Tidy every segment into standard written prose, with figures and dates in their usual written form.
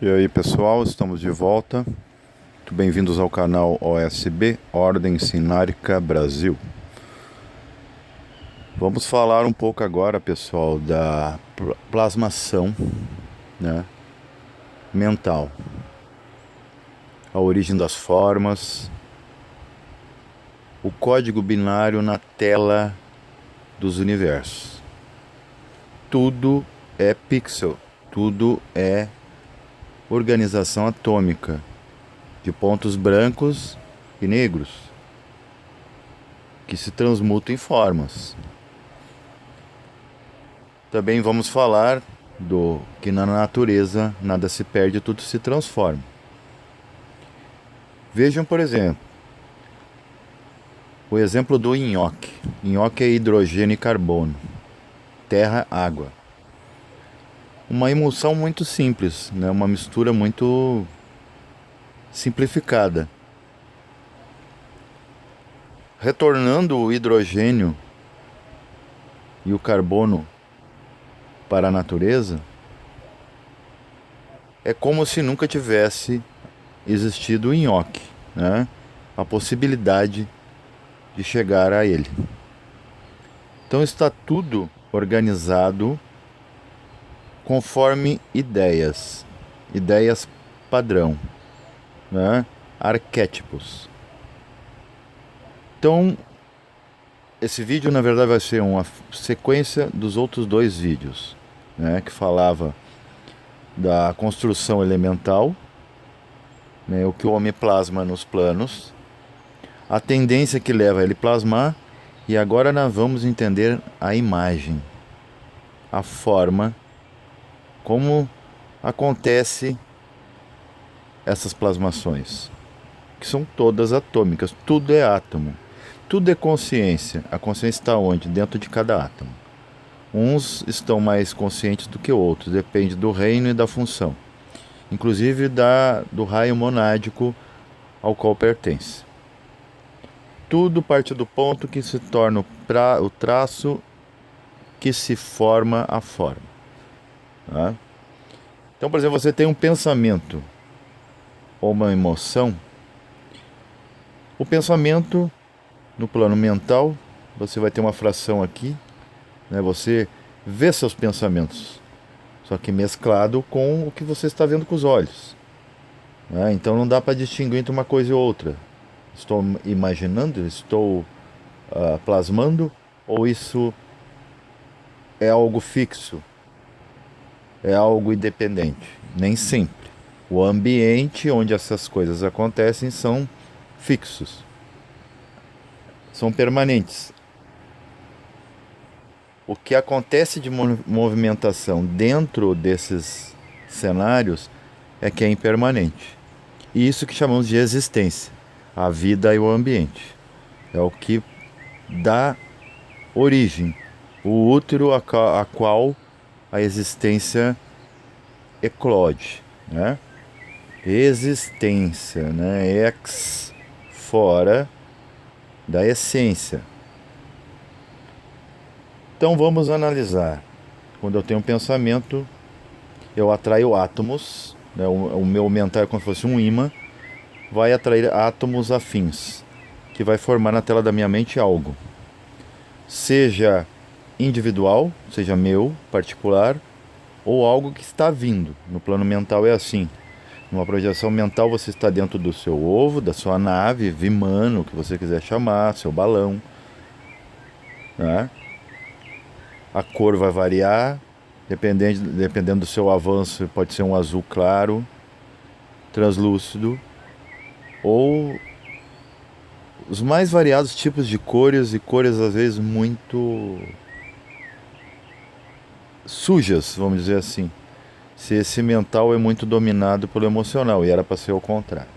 E aí pessoal, estamos de volta. Muito bem-vindos ao canal OSB, Ordem Sinárica Brasil. Vamos falar um pouco agora, pessoal, da plasmação, né, mental. A origem das formas, o código binário na tela dos universos. Tudo é pixel, tudo é organização atômica de pontos brancos e negros que se transmutam em formas. Também vamos falar do que na natureza nada se perde, tudo se transforma. Vejam, por exemplo, o exemplo do nhoque. Nhoque é hidrogênio e carbono, terra, água. Uma emulsão muito simples, né? Uma mistura muito simplificada. Retornando o hidrogênio e o carbono para a natureza, é como se nunca tivesse existido o nhoque, né? A possibilidade de chegar a ele. Então está tudo organizado conforme ideias padrão, né? Arquétipos. Então, esse vídeo na verdade vai ser uma sequência dos outros dois vídeos, né? Que falava da construção elemental, né? O que o homem plasma nos planos, a tendência que leva a ele plasmar, e agora nós vamos entender a imagem, a forma, como acontece essas plasmações, que são todas atômicas, tudo é átomo, tudo é consciência. A consciência está onde? Dentro de cada átomo. Uns estão mais conscientes do que outros, depende do reino e da função, inclusive do raio monádico ao qual pertence. Tudo parte do ponto que se torna o traço que se forma a forma. Tá? Então, por exemplo, você tem um pensamento ou uma emoção. O pensamento, no plano mental, você vai ter uma fração aqui, né? Você vê seus pensamentos, só que mesclado com o que você está vendo com os olhos, né? Então não dá para distinguir entre uma coisa e outra. Estou imaginando, estou plasmando, ou isso é algo fixo, é algo independente? Nem sempre. O ambiente onde essas coisas acontecem são fixos, são permanentes. O que acontece de movimentação dentro desses cenários é que é impermanente. E isso que chamamos de existência, a vida e o ambiente. É o que dá origem, o útero a qual a existência eclode, né? Existência, né? Ex, fora da essência. Então vamos analisar. Quando eu tenho um pensamento, eu atraio átomos, né? O meu mental é como se fosse um ímã, vai atrair átomos afins, que vai formar na tela da minha mente algo. Seja individual, seja meu, particular, ou algo que está vindo. No plano mental é assim. Numa projeção mental você está dentro do seu ovo, da sua nave, Vimano, o que você quiser chamar, seu balão, né? A cor vai variar, dependendo do seu avanço, pode ser um azul claro, translúcido, ou os mais variados tipos de cores, e cores às vezes muito sujas, vamos dizer assim, se esse mental é muito dominado pelo emocional, e era para ser o contrário.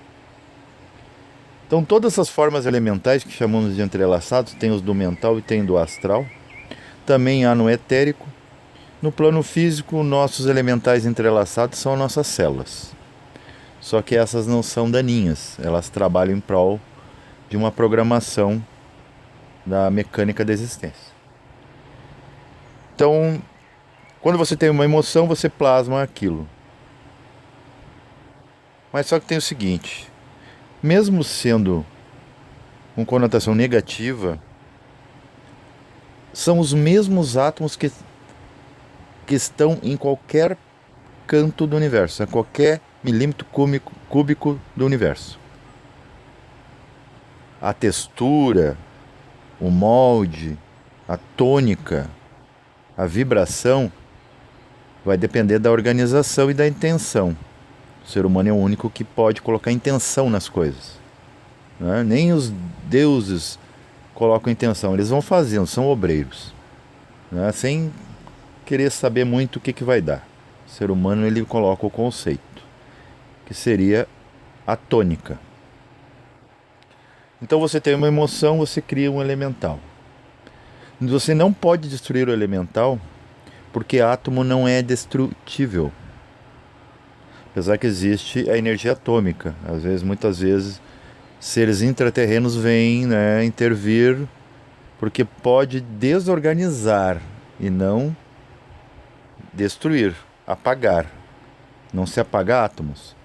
Então todas essas formas elementais que chamamos de entrelaçados, tem os do mental e tem do astral, também há no etérico. No plano físico, nossos elementais entrelaçados são nossas células. Só que essas não são daninhas, elas trabalham em prol de uma programação da mecânica da existência. Então, quando você tem uma emoção, você plasma aquilo. Mas só que tem o seguinte, mesmo sendo com conotação negativa, são os mesmos átomos que estão em qualquer canto do universo, a qualquer milímetro cúbico do universo. A textura, o molde, a tônica, a vibração vai depender da organização e da intenção. O ser humano é o único que pode colocar intenção nas coisas, né? Nem os deuses colocam intenção, eles vão fazendo, são obreiros, né? Sem querer saber muito o que vai dar. O ser humano ele coloca o conceito, que seria a tônica. Então você tem uma emoção, você cria um elemental. Você não pode destruir o elemental, porque átomo não é destrutível. Apesar que existe a energia atômica. Às vezes, muitas vezes, seres intraterrenos vêm, né, intervir, porque pode desorganizar e não destruir, apagar. Não se apaga átomos.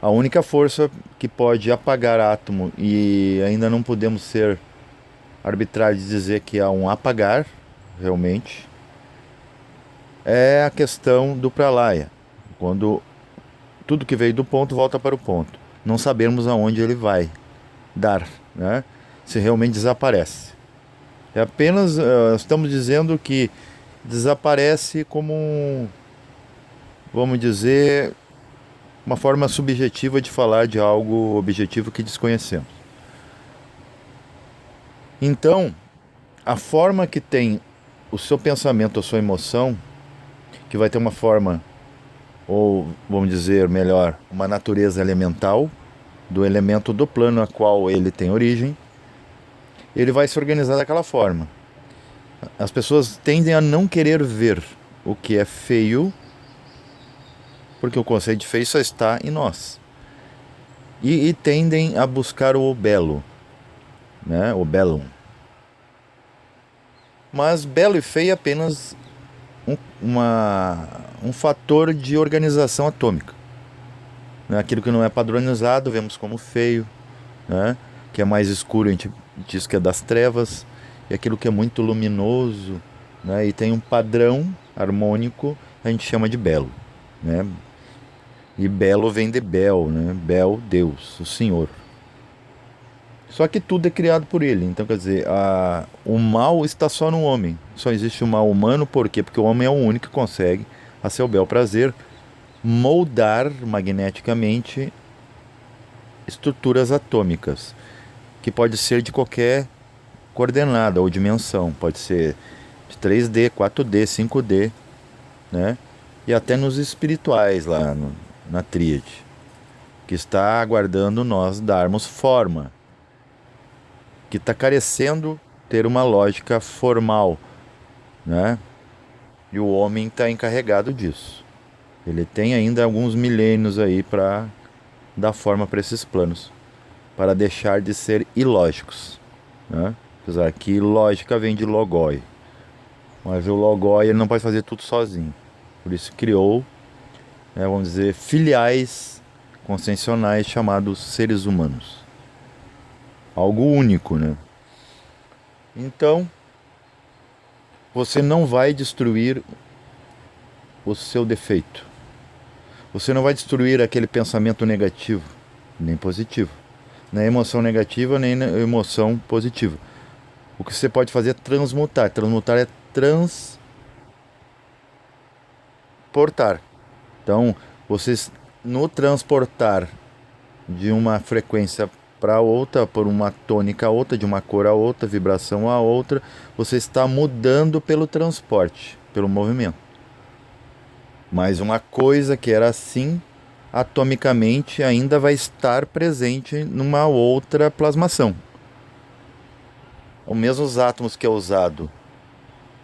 A única força que pode apagar átomo, e ainda não podemos ser arbitrários de dizer que há um apagar, realmente, é a questão do pralaya. Quando tudo que veio do ponto volta para o ponto. Não sabemos aonde ele vai dar, né? Se realmente desaparece. É apenas, estamos dizendo que desaparece como, vamos dizer, uma forma subjetiva de falar de algo objetivo que desconhecemos. Então, a forma que tem o seu pensamento, a sua emoção, que vai ter uma forma, ou vamos dizer melhor, uma natureza elemental, do elemento do plano a qual ele tem origem, ele vai se organizar daquela forma. As pessoas tendem a não querer ver o que é feio, porque o conceito de feio só está em nós. E tendem a buscar o belo, né? O bellum. Mas belo e feio é apenas um fator de organização atômica. Aquilo que não é padronizado vemos como feio, né? Que é mais escuro a gente diz que é das trevas, e aquilo que é muito luminoso, né? E tem um padrão harmônico, a gente chama de belo, né? E belo vem de Bel, né? Bel, Deus, o Senhor. Só que tudo é criado por ele. Então, quer dizer, o mal está só no homem. Só existe o mal humano, por quê? Porque o homem é o único que consegue, a seu bel prazer, moldar magneticamente estruturas atômicas, que pode ser de qualquer coordenada ou dimensão. Pode ser de 3D, 4D, 5D, né? E até nos espirituais lá na tríade, que está aguardando nós darmos forma, que está carecendo ter uma lógica formal, né? E o homem está encarregado disso. Ele tem ainda alguns milênios aí para dar forma para esses planos, para deixar de ser ilógicos, né? Apesar que lógica vem de logoi, mas o logoi ele não pode fazer tudo sozinho. Por isso criou, né, vamos dizer, filiais conscienciais chamados seres humanos. Algo único, né? Então, você não vai destruir o seu defeito. Você não vai destruir aquele pensamento negativo, nem positivo. Nem emoção negativa, nem emoção positiva. O que você pode fazer é transmutar. Transmutar é transportar. Então, vocês no transportar de uma frequência para outra, por uma tônica a outra, de uma cor a outra, vibração a outra, você está mudando pelo transporte, pelo movimento. Mas uma coisa que era assim, atomicamente ainda vai estar presente numa outra plasmação. Os mesmos átomos que é usado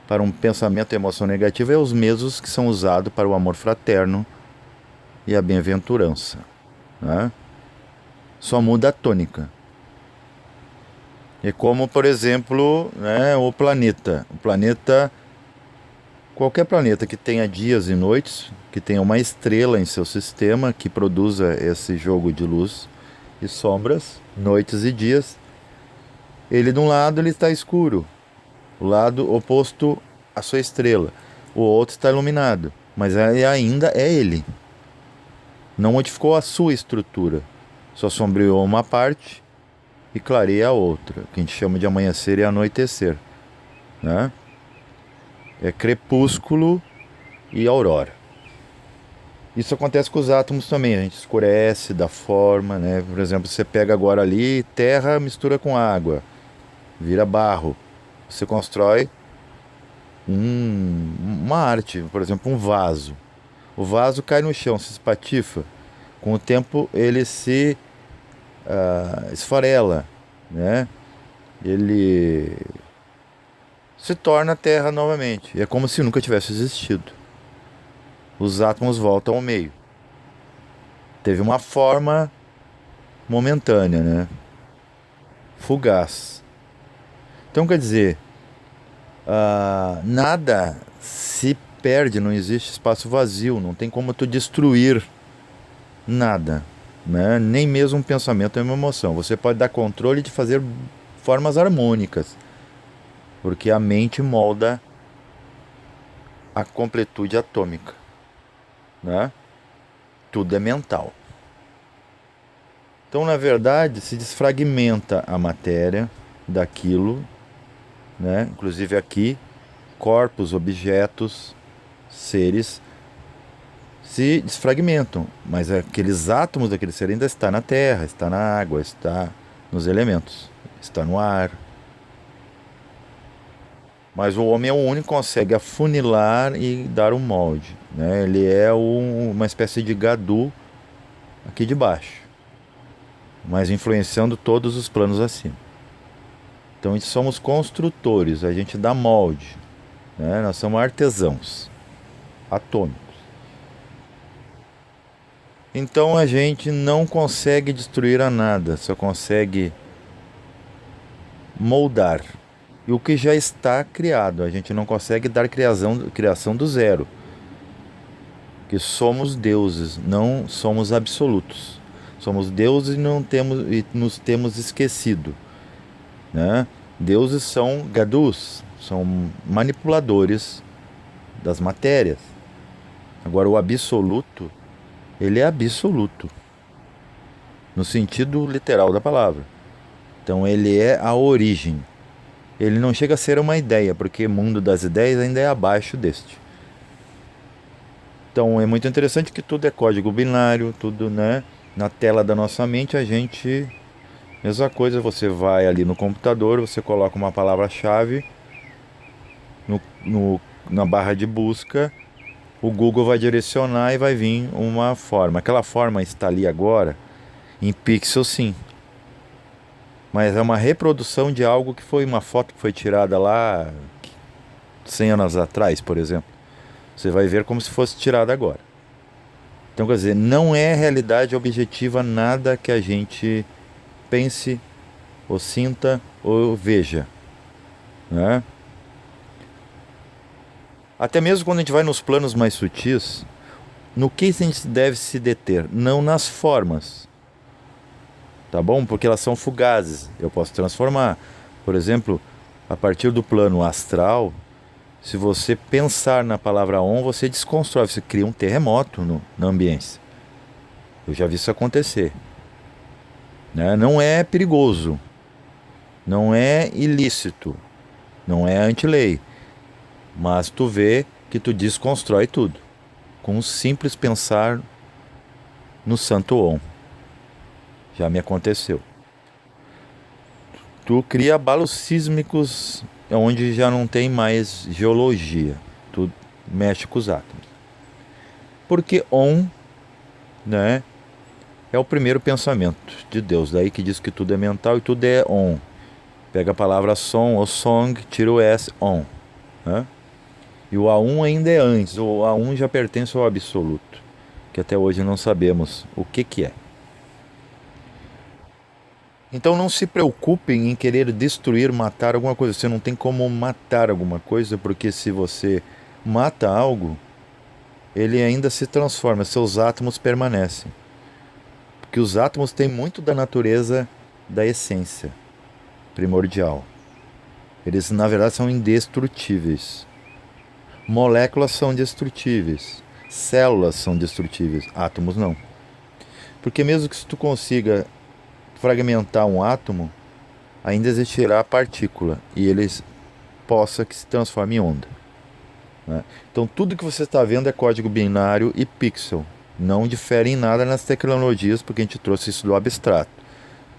para um pensamento e emoção negativa é os mesmos que são usados para o amor fraterno e a bem-aventurança, né? Só muda a tônica. É como, por exemplo, né, o planeta. O planeta Qualquer planeta que tenha dias e noites, que tenha uma estrela em seu sistema que produza esse jogo de luz e sombras, noites e dias, ele de um lado ele está escuro, o lado oposto à sua estrela, o outro está iluminado, mas ainda é ele. Não modificou a sua estrutura, só sombreou uma parte e clareia a outra, que a gente chama de amanhecer e anoitecer, né? É crepúsculo e aurora. Isso acontece com os átomos também, a gente escurece, dá forma, né? Por exemplo, você pega agora ali, terra mistura com água, vira barro. Você constrói uma arte, por exemplo, um vaso. O vaso cai no chão, se espatifa. Com o tempo ele se esfarela, né? Ele se torna terra novamente. É como se nunca tivesse existido. Os átomos voltam ao meio. Teve uma forma momentânea, né? Fugaz. Então quer dizer, nada se perde, não existe espaço vazio, não tem como tu destruir nada, né? Nem mesmo um pensamento ou uma emoção. Você pode dar controle de fazer formas harmônicas, porque a mente molda a completude atômica, né? Tudo é mental. Então, na verdade, se desfragmenta a matéria daquilo, né? Inclusive aqui, corpos, objetos, seres se desfragmentam, mas aqueles átomos daquele ser ainda está na terra, está na água, está nos elementos, está no ar. Mas o homem é o único que consegue afunilar e dar um molde, né? Ele é uma espécie de gadu aqui de baixo, mas influenciando todos os planos acima. Então, a gente somos construtores, a gente dá molde, né? Nós somos artesãos atômicos. Então, a gente não consegue destruir a nada, só consegue moldar. E o que já está criado, a gente não consegue dar criação do zero. Que somos deuses, não somos absolutos. Somos deuses e nos temos esquecido, né? Deuses são gadus, são manipuladores das matérias. Agora o absoluto, ele é absoluto, no sentido literal da palavra. Então ele é a origem. Ele não chega a ser uma ideia, porque o mundo das ideias ainda é abaixo deste. Então é muito interessante que tudo é código binário, tudo, né? Na tela da nossa mente a gente... Mesma coisa, você vai ali no computador, você coloca uma palavra-chave na barra de busca, o Google vai direcionar e vai vir uma forma. Aquela forma está ali agora, em pixel sim. Mas é uma reprodução de algo que foi uma foto que foi tirada lá 100 anos atrás, por exemplo. Você vai ver como se fosse tirada agora. Então, quer dizer, não é realidade objetiva nada que a gente pense, ou sinta, ou veja, né? Até mesmo quando a gente vai nos planos mais sutis, no que a gente deve se deter? Não nas formas, tá bom? Porque elas são fugazes, eu posso transformar. Por exemplo, a partir do plano astral, se você pensar na palavra on, você desconstrói, você cria um terremoto na ambiência. Eu já vi isso acontecer, né? Não é perigoso, não é ilícito, não é anti-lei, mas tu vê que tu desconstrói tudo com um simples pensar no santo Om. Já me aconteceu. Tu cria abalos sísmicos onde já não tem mais geologia, tu mexe com os átomos. Porque Om, né, é o primeiro pensamento de Deus, daí que diz que tudo é mental e tudo é on. Pega a palavra som ou song, tira o S, on, né? E o A1 ainda é antes, o A1 já pertence ao absoluto, que até hoje não sabemos o que é. Então não se preocupem em querer destruir, matar alguma coisa. Você não tem como matar alguma coisa, porque se você mata algo, ele ainda se transforma, seus átomos permanecem. Porque os átomos têm muito da natureza da essência primordial. Eles, na verdade, são indestrutíveis. Moléculas são destrutíveis. Células são destrutíveis. Átomos não. Porque mesmo que se tu consiga fragmentar um átomo, ainda existirá a partícula. E ele possa que se transforme em onda. Né? Então tudo que você está vendo é código binário e pixel. Não difere em nada nas tecnologias, porque a gente trouxe isso do abstrato.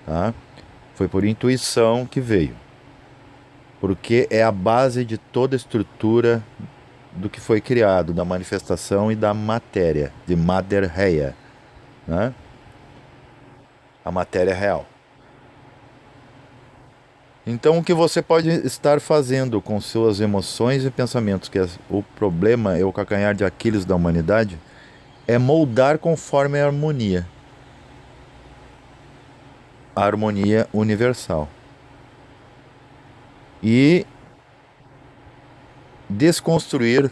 Tá? Foi por intuição que veio. Porque é a base de toda a estrutura do que foi criado, da manifestação e da matéria, de Mater Reia, né? A matéria real. Então, o que você pode estar fazendo com suas emoções e pensamentos, que é o problema, é o calcanhar de Aquiles da humanidade, é moldar conforme a harmonia universal. E desconstruir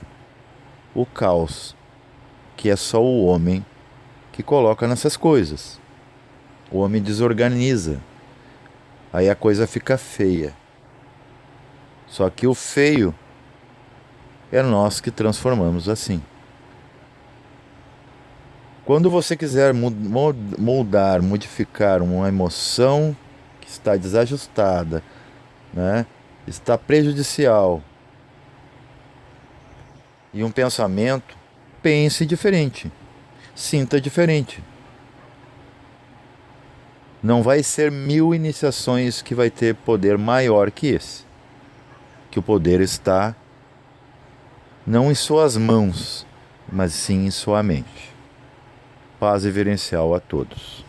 o caos, que é só o homem que coloca nessas coisas. O homem desorganiza. Aí a coisa fica feia. Só que o feio é nós que transformamos assim. Quando você quiser moldar, modificar uma emoção que está desajustada, né, está prejudicial, e um pensamento, pense diferente, sinta diferente. Não vai ser 1000 iniciações que vai ter poder maior que esse. Que o poder está não em suas mãos, mas sim em sua mente. Paz reverencial a todos.